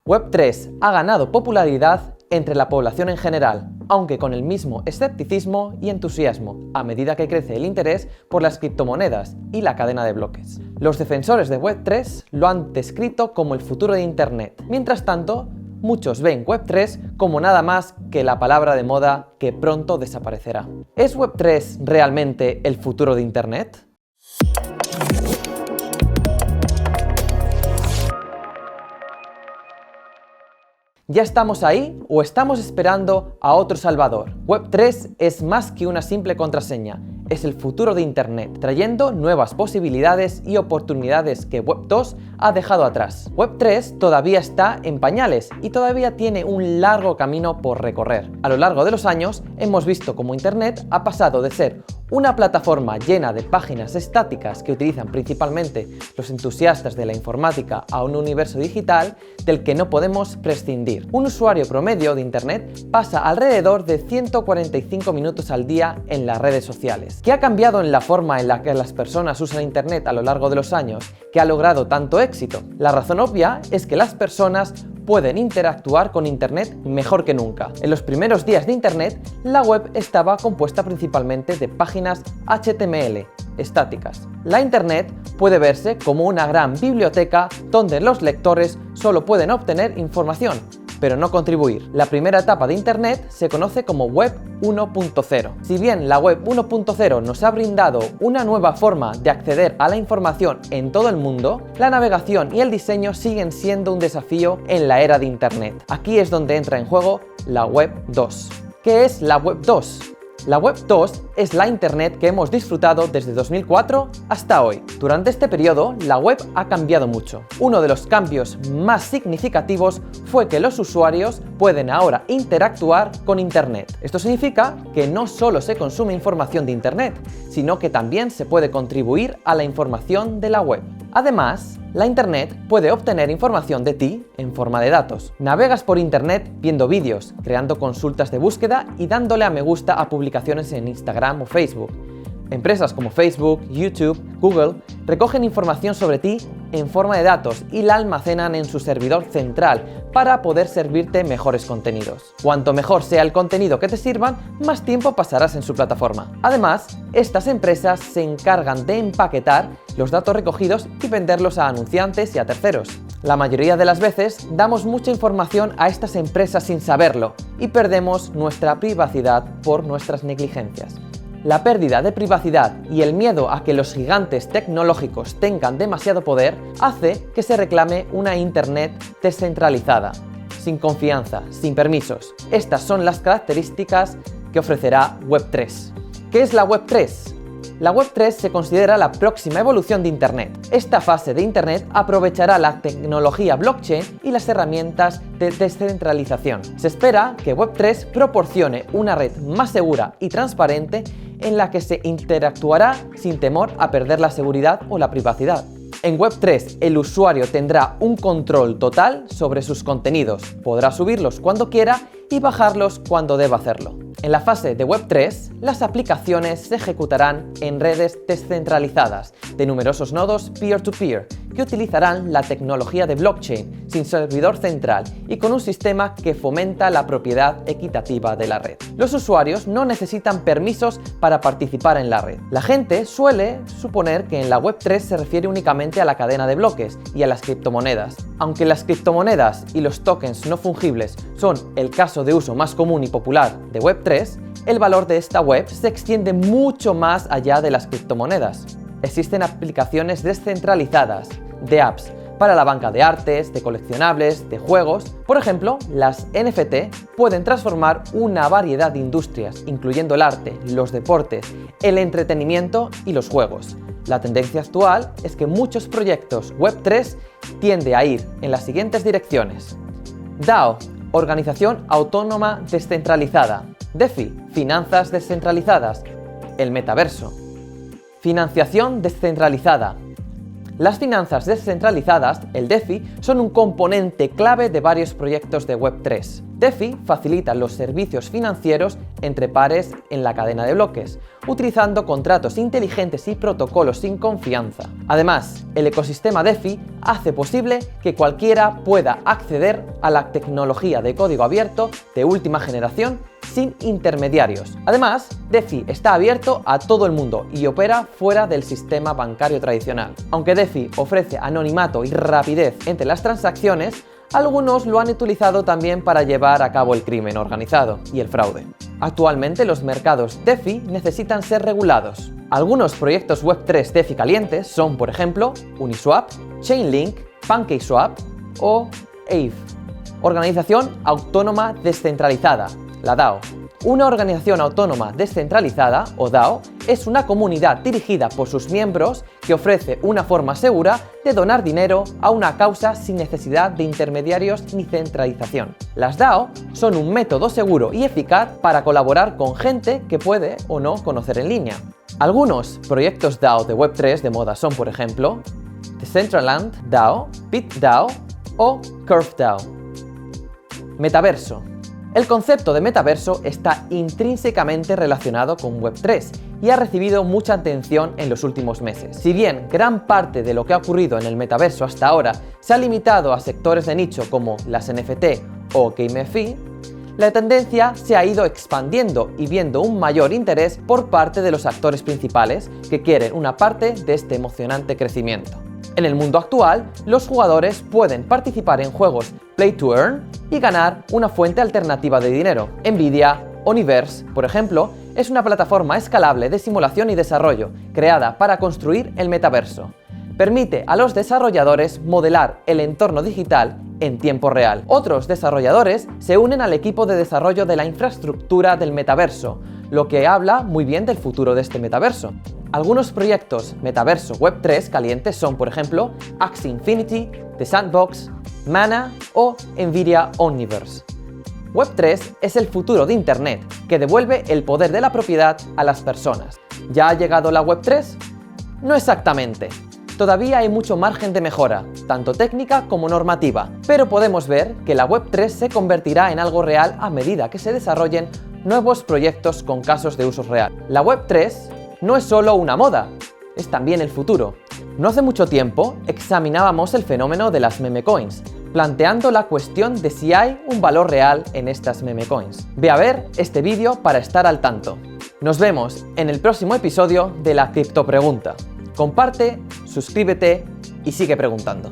Web3 ha ganado popularidad entre la población en general, aunque con el mismo escepticismo y entusiasmo, a medida que crece el interés por las criptomonedas y la cadena de bloques. Los defensores de Web3 lo han descrito como el futuro de Internet. Mientras tanto, muchos ven Web3 como nada más que la palabra de moda que pronto desaparecerá. ¿Es Web3 realmente el futuro de Internet? ¿Ya estamos ahí o estamos esperando a otro salvador? Web3 es más que una simple contraseña, es el futuro de Internet, trayendo nuevas posibilidades y oportunidades que Web2 ha dejado atrás. Web3 todavía está en pañales y todavía tiene un largo camino por recorrer. A lo largo de los años hemos visto cómo Internet ha pasado de ser una plataforma llena de páginas estáticas que utilizan principalmente los entusiastas de la informática a un universo digital del que no podemos prescindir. Un usuario promedio de Internet pasa alrededor de 145 minutos al día en las redes sociales. ¿Qué ha cambiado en la forma en la que las personas usan Internet a lo largo de los años que ha logrado tanto éxito? La razón obvia es que las personas pueden interactuar con Internet mejor que nunca. En los primeros días de Internet, la web estaba compuesta principalmente de páginas HTML estáticas. La Internet puede verse como una gran biblioteca donde los lectores solo pueden obtener información, pero no contribuir. La primera etapa de Internet se conoce como Web 1.0. Si bien la Web 1.0 nos ha brindado una nueva forma de acceder a la información en todo el mundo, la navegación y el diseño siguen siendo un desafío en la era de Internet. Aquí es donde entra en juego la Web 2. ¿Qué es la Web 2? La Web 2 es la Internet que hemos disfrutado desde 2004 hasta hoy. Durante este periodo, la web ha cambiado mucho. Uno de los cambios más significativos fue que los usuarios pueden ahora interactuar con Internet. Esto significa que no solo se consume información de Internet, sino que también se puede contribuir a la información de la web. Además, la Internet puede obtener información de ti en forma de datos. Navegas por Internet viendo vídeos, creando consultas de búsqueda y dándole a me gusta a publicaciones en Instagram o Facebook. Empresas como Facebook, YouTube, Google recogen información sobre ti en forma de datos y la almacenan en su servidor central para poder servirte mejores contenidos. Cuanto mejor sea el contenido que te sirvan, más tiempo pasarás en su plataforma. Además, estas empresas se encargan de empaquetar los datos recogidos y venderlos a anunciantes y a terceros. La mayoría de las veces damos mucha información a estas empresas sin saberlo y perdemos nuestra privacidad por nuestras negligencias. La pérdida de privacidad y el miedo a que los gigantes tecnológicos tengan demasiado poder hace que se reclame una Internet descentralizada, sin confianza, sin permisos. Estas son las características que ofrecerá Web3. ¿Qué es la Web3? La Web3 se considera la próxima evolución de Internet. Esta fase de Internet aprovechará la tecnología blockchain y las herramientas de descentralización. Se espera que Web3 proporcione una red más segura y transparente en la que se interactuará sin temor a perder la seguridad o la privacidad. En Web3, el usuario tendrá un control total sobre sus contenidos, podrá subirlos cuando quiera y bajarlos cuando deba hacerlo. En la fase de Web3, las aplicaciones se ejecutarán en redes descentralizadas de numerosos nodos peer-to-peer que utilizarán la tecnología de blockchain sin servidor central y con un sistema que fomenta la propiedad equitativa de la red. Los usuarios no necesitan permisos para participar en la red. La gente suele suponer que en la Web3 se refiere únicamente a la cadena de bloques y a las criptomonedas. Aunque las criptomonedas y los tokens no fungibles son el caso de uso más común y popular de Web3, el valor de esta web se extiende mucho más allá de las criptomonedas. Existen aplicaciones descentralizadas de apps para la banca de artes, de coleccionables, de juegos. Por ejemplo, las NFT pueden transformar una variedad de industrias, incluyendo el arte, los deportes, el entretenimiento y los juegos. La tendencia actual es que muchos proyectos Web3 tienden a ir en las siguientes direcciones: DAO, Organización Autónoma Descentralizada; DeFi, Finanzas Descentralizadas; el Metaverso; Financiación Descentralizada; Las finanzas descentralizadas, el DeFi, son un componente clave de varios proyectos de Web3. DeFi facilita los servicios financieros entre pares en la cadena de bloques, utilizando contratos inteligentes y protocolos sin confianza. Además, el ecosistema DeFi hace posible que cualquiera pueda acceder a la tecnología de código abierto de última generación sin intermediarios. Además, DeFi está abierto a todo el mundo y opera fuera del sistema bancario tradicional. Aunque DeFi ofrece anonimato y rapidez entre las transacciones, algunos lo han utilizado también para llevar a cabo el crimen organizado y el fraude. Actualmente los mercados DeFi necesitan ser regulados. Algunos proyectos Web3 DeFi calientes son, por ejemplo, Uniswap, Chainlink, PancakeSwap o Aave. Organización Autónoma Descentralizada, la DAO. Una organización autónoma descentralizada, o DAO, es una comunidad dirigida por sus miembros que ofrece una forma segura de donar dinero a una causa sin necesidad de intermediarios ni centralización. Las DAO son un método seguro y eficaz para colaborar con gente que puede o no conocer en línea. Algunos proyectos DAO de Web3 de moda son, por ejemplo, Decentraland DAO, BitDAO o CurveDAO. Metaverso. El concepto de metaverso está intrínsecamente relacionado con Web3 y ha recibido mucha atención en los últimos meses. Si bien gran parte de lo que ha ocurrido en el metaverso hasta ahora se ha limitado a sectores de nicho como las NFT o GameFi, la tendencia se ha ido expandiendo y viendo un mayor interés por parte de los actores principales que quieren una parte de este emocionante crecimiento. En el mundo actual, los jugadores pueden participar en juegos Play to Earn y ganar una fuente alternativa de dinero. Nvidia Omniverse, por ejemplo, es una plataforma escalable de simulación y desarrollo creada para construir el metaverso. Permite a los desarrolladores modelar el entorno digital en tiempo real. Otros desarrolladores se unen al equipo de desarrollo de la infraestructura del metaverso, lo que habla muy bien del futuro de este metaverso. Algunos proyectos metaverso Web3 calientes son, por ejemplo, Axie Infinity, The Sandbox, Mana o Nvidia Omniverse. Web3 es el futuro de Internet, que devuelve el poder de la propiedad a las personas. ¿Ya ha llegado la Web3? No exactamente. Todavía hay mucho margen de mejora, tanto técnica como normativa, pero podemos ver que la Web3 se convertirá en algo real a medida que se desarrollen nuevos proyectos con casos de uso real. La Web3 no es solo una moda, es también el futuro. No hace mucho tiempo examinábamos el fenómeno de las meme coins, planteando la cuestión de si hay un valor real en estas meme coins. Ve a ver este vídeo para estar al tanto. Nos vemos en el próximo episodio de la Criptopregunta. Comparte, suscríbete y sigue preguntando.